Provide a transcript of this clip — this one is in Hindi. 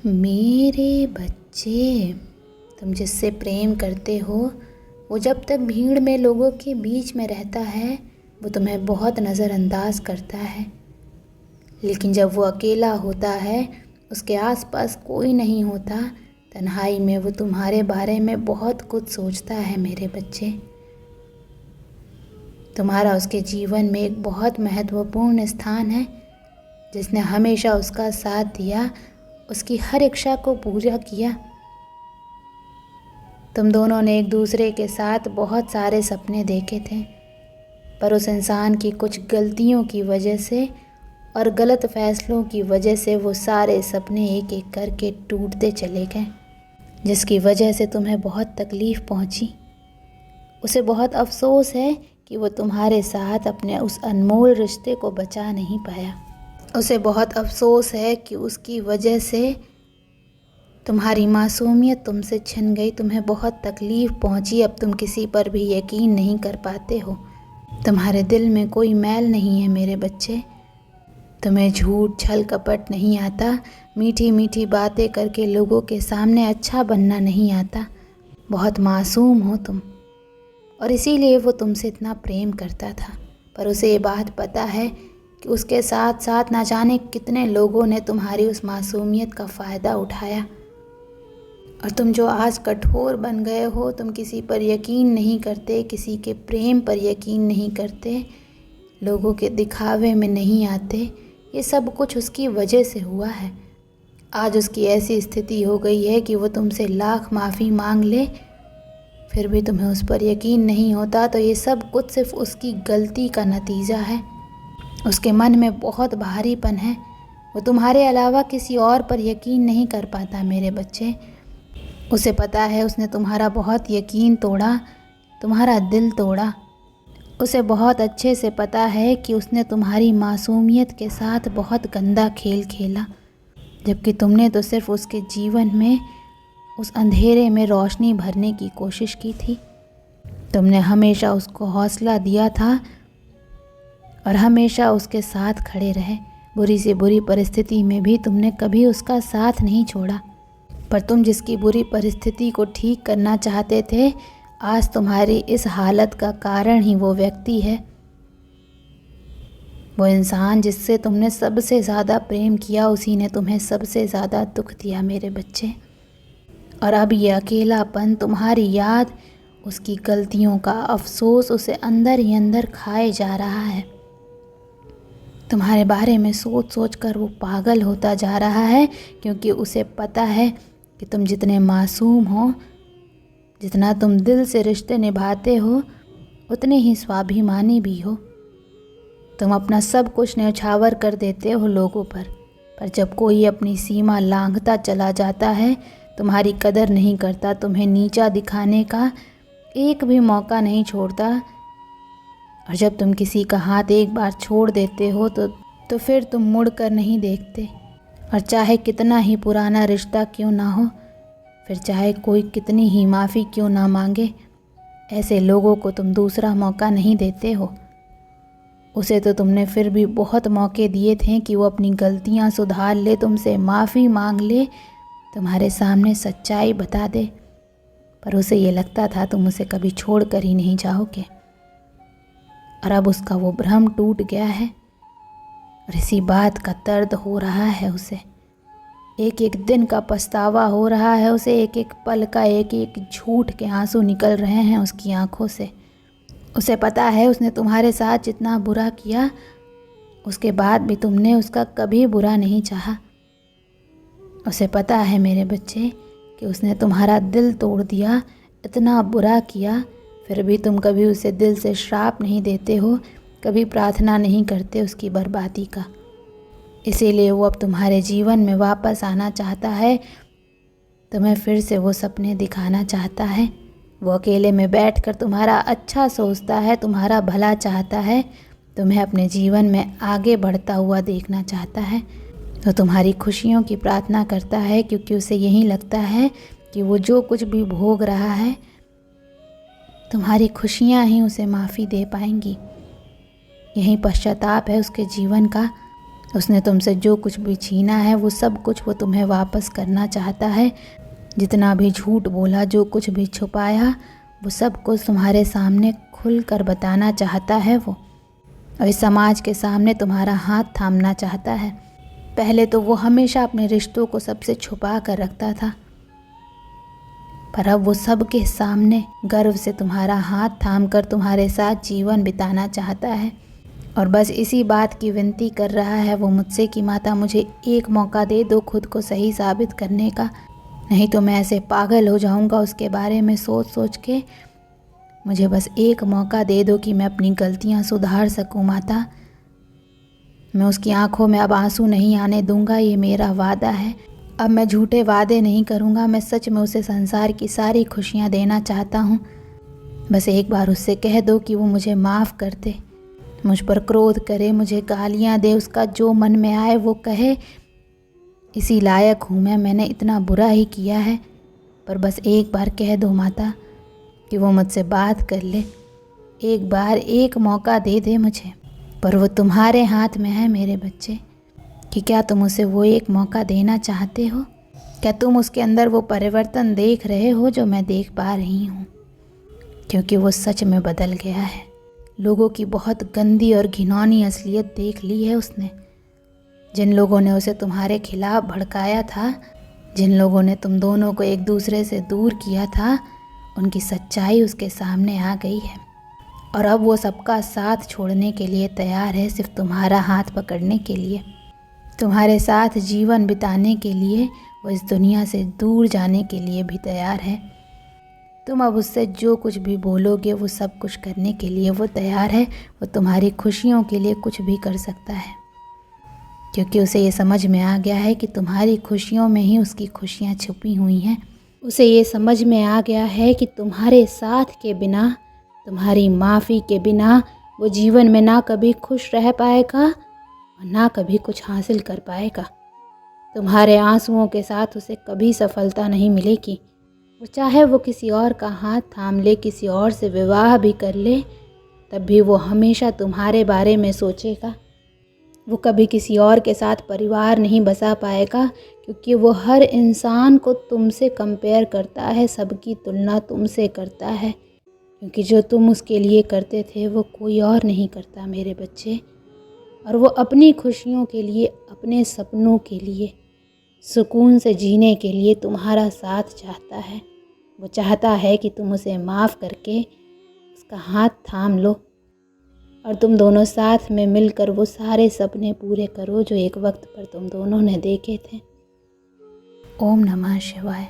मेरे बच्चे, तुम जिससे प्रेम करते हो वो जब तक भीड़ में लोगों के बीच में रहता है वो तुम्हें बहुत नज़रअंदाज करता है। लेकिन जब वो अकेला होता है, उसके आसपास कोई नहीं होता, तन्हाई में वो तुम्हारे बारे में बहुत कुछ सोचता है। मेरे बच्चे, तुम्हारा उसके जीवन में एक बहुत महत्वपूर्ण स्थान है। जिसने हमेशा उसका साथ दिया, उसकी हर इच्छा को पूरा किया। तुम दोनों ने एक दूसरे के साथ बहुत सारे सपने देखे थे, पर उस इंसान की कुछ गलतियों की वजह से और गलत फैसलों की वजह से वो सारे सपने एक एक करके टूटते चले गए, जिसकी वजह से तुम्हें बहुत तकलीफ़ पहुंची। उसे बहुत अफसोस है कि वो तुम्हारे साथ अपने उस अनमोल रिश्ते को बचा नहीं पाया। उसे बहुत अफसोस है कि उसकी वजह से तुम्हारी मासूमियत तुमसे छिन गई। तुम्हें बहुत तकलीफ़ पहुंची। अब तुम किसी पर भी यकीन नहीं कर पाते हो। तुम्हारे दिल में कोई मैल नहीं है मेरे बच्चे। तुम्हें झूठ छल कपट नहीं आता। मीठी मीठी बातें करके लोगों के सामने अच्छा बनना नहीं आता। बहुत मासूम हो तुम, और इसीलिए वो तुमसे इतना प्रेम करता था। पर उसे ये बात पता है कि उसके साथ साथ ना जाने कितने लोगों ने तुम्हारी उस मासूमियत का फ़ायदा उठाया। और तुम जो आज कठोर बन गए हो, तुम किसी पर यकीन नहीं करते, किसी के प्रेम पर यकीन नहीं करते, लोगों के दिखावे में नहीं आते, ये सब कुछ उसकी वजह से हुआ है। आज उसकी ऐसी स्थिति हो गई है कि वो तुमसे लाख माफ़ी मांग ले, फिर भी तुम्हें उस पर यकीन नहीं होता। तो ये सब कुछ सिर्फ उसकी गलती का नतीजा है। उसके मन में बहुत भारीपन है। वो तुम्हारे अलावा किसी और पर यकीन नहीं कर पाता मेरे बच्चे। उसे पता है उसने तुम्हारा बहुत यकीन तोड़ा, तुम्हारा दिल तोड़ा। उसे बहुत अच्छे से पता है कि उसने तुम्हारी मासूमियत के साथ बहुत गंदा खेल खेला, जबकि तुमने तो सिर्फ उसके जीवन में उस अंधेरे में रोशनी भरने की कोशिश की थी। तुमने हमेशा उसको हौसला दिया था और हमेशा उसके साथ खड़े रहे। बुरी से बुरी परिस्थिति में भी तुमने कभी उसका साथ नहीं छोड़ा। पर तुम जिसकी बुरी परिस्थिति को ठीक करना चाहते थे, आज तुम्हारी इस हालत का कारण ही वो व्यक्ति है। वो इंसान जिससे तुमने सबसे ज़्यादा प्रेम किया, उसी ने तुम्हें सबसे ज़्यादा दुख दिया मेरे बच्चे। और अब ये अकेलापन, तुम्हारी याद, उसकी गलतियों का अफसोस उसे अंदर ही अंदर खाए जा रहा है। तुम्हारे बारे में सोच सोच कर वो पागल होता जा रहा है, क्योंकि उसे पता है कि तुम जितने मासूम हो, जितना तुम दिल से रिश्ते निभाते हो, उतने ही स्वाभिमानी भी हो। तुम अपना सब कुछ न्यौछावर कर देते हो लोगों पर जब कोई अपनी सीमा लांघता चला जाता है, तुम्हारी कदर नहीं करता, तुम्हें नीचा दिखाने का एक भी मौका नहीं छोड़ता। और जब तुम किसी का हाथ एक बार छोड़ देते हो तो फिर तुम मुड़ कर नहीं देखते। और चाहे कितना ही पुराना रिश्ता क्यों ना हो, फिर चाहे कोई कितनी ही माफ़ी क्यों ना मांगे, ऐसे लोगों को तुम दूसरा मौका नहीं देते हो। उसे तो तुमने फिर भी बहुत मौके दिए थे कि वो अपनी गलतियां सुधार ले, तुमसे माफ़ी मांग ले, तुम्हारे सामने सच्चाई बता दे। पर उसे ये लगता था तुम उसे कभी छोड़ कर ही नहीं जाओगे। और अब उसका वो भ्रम टूट गया है और इसी बात का दर्द हो रहा है उसे। एक एक दिन का पछतावा हो रहा है उसे। एक एक पल का एक एक झूठ के आंसू निकल रहे हैं उसकी आंखों से। उसे पता है उसने तुम्हारे साथ जितना बुरा किया, उसके बाद भी तुमने उसका कभी बुरा नहीं चाहा। उसे पता है मेरे बच्चे कि उसने तुम्हारा दिल तोड़ दिया, इतना बुरा किया, फिर भी तुम कभी उसे दिल से श्राप नहीं देते हो, कभी प्रार्थना नहीं करते उसकी बर्बादी का। इसीलिए वो अब तुम्हारे जीवन में वापस आना चाहता है, तुम्हें फिर से वो सपने दिखाना चाहता है। वो अकेले में बैठकर तुम्हारा अच्छा सोचता है, तुम्हारा भला चाहता है, तुम्हें अपने जीवन में आगे बढ़ता हुआ देखना चाहता है। तो तुम्हारी खुशियों की प्रार्थना करता है, क्योंकि उसे यही लगता है कि वो जो कुछ भी भोग रहा है, तुम्हारी खुशियाँ ही उसे माफ़ी दे पाएंगी। यही पश्चाताप है उसके जीवन का। उसने तुमसे जो कुछ भी छीना है वो सब कुछ वो तुम्हें वापस करना चाहता है। जितना भी झूठ बोला, जो कुछ भी छुपाया, वो सब कुछ तुम्हारे सामने खुल कर बताना चाहता है वो। और इस समाज के सामने तुम्हारा हाथ थामना चाहता है। पहले तो वो हमेशा अपने रिश्तों को सबसे छुपा कर रखता था, पर अब वो सबके सामने गर्व से तुम्हारा हाथ थाम कर तुम्हारे साथ जीवन बिताना चाहता है। और बस इसी बात की विनती कर रहा है वो मुझसे कि माता मुझे एक मौका दे दो खुद को सही साबित करने का, नहीं तो मैं ऐसे पागल हो जाऊंगा उसके बारे में सोच सोच के। मुझे बस एक मौका दे दो कि मैं अपनी गलतियां सुधार सकूं माता। मैं उसकी आंखों में अब आंसू नहीं आने दूंगा, ये मेरा वादा है। अब मैं झूठे वादे नहीं करूंगा, मैं सच में उसे संसार की सारी खुशियां देना चाहता हूँ। बस एक बार उससे कह दो कि वो मुझे माफ़ कर दे, मुझ पर क्रोध करे, मुझे गालियाँ दे, उसका जो मन में आए वो कहे। इसी लायक हूँ मैं, मैंने इतना बुरा ही किया है। पर बस एक बार कह दो माता कि वो मुझसे बात कर ले। एक बार एक मौका दे दे मुझे। पर वो तुम्हारे हाथ में है मेरे बच्चे, कि क्या तुम उसे वो एक मौका देना चाहते हो? क्या तुम उसके अंदर वो परिवर्तन देख रहे हो जो मैं देख पा रही हूँ? क्योंकि वो सच में बदल गया है। लोगों की बहुत गंदी और घिनौनी असलियत देख ली है उसने। जिन लोगों ने उसे तुम्हारे खिलाफ भड़काया था, जिन लोगों ने तुम दोनों को एक दूसरे से दूर किया था, उनकी सच्चाई उसके सामने आ गई है। और अब वो सबका साथ छोड़ने के लिए तैयार है, सिर्फ तुम्हारा हाथ पकड़ने के लिए, तुम्हारे साथ जीवन बिताने के लिए। वो इस दुनिया से दूर जाने के लिए भी तैयार है। तुम अब उससे जो कुछ भी बोलोगे वो सब कुछ करने के लिए वो तैयार है। वो तुम्हारी खुशियों के लिए कुछ भी कर सकता है, क्योंकि उसे ये समझ में आ गया है कि तुम्हारी खुशियों में ही उसकी खुशियाँ छुपी हुई हैं। उसे ये समझ में आ गया है कि तुम्हारे साथ के बिना, तुम्हारी माफ़ी के बिना वो जीवन में ना कभी खुश रह पाएगा और ना कभी कुछ हासिल कर पाएगा। तुम्हारे आंसुओं के साथ उसे कभी सफलता नहीं मिलेगी। वो चाहे वो किसी और का हाथ थाम ले, किसी और से विवाह भी कर ले, तब भी वो हमेशा तुम्हारे बारे में सोचेगा। वो कभी किसी और के साथ परिवार नहीं बसा पाएगा, क्योंकि वो हर इंसान को तुमसे कंपेयर करता है, सबकी तुलना तुमसे करता है। क्योंकि जो तुम उसके लिए करते थे वो कोई और नहीं करता मेरे बच्चे। और वो अपनी खुशियों के लिए, अपने सपनों के लिए, सुकून से जीने के लिए तुम्हारा साथ चाहता है। वो चाहता है कि तुम उसे माफ़ करके उसका हाथ थाम लो और तुम दोनों साथ में मिलकर वो सारे सपने पूरे करो जो एक वक्त पर तुम दोनों ने देखे थे। ओम नमः शिवाय।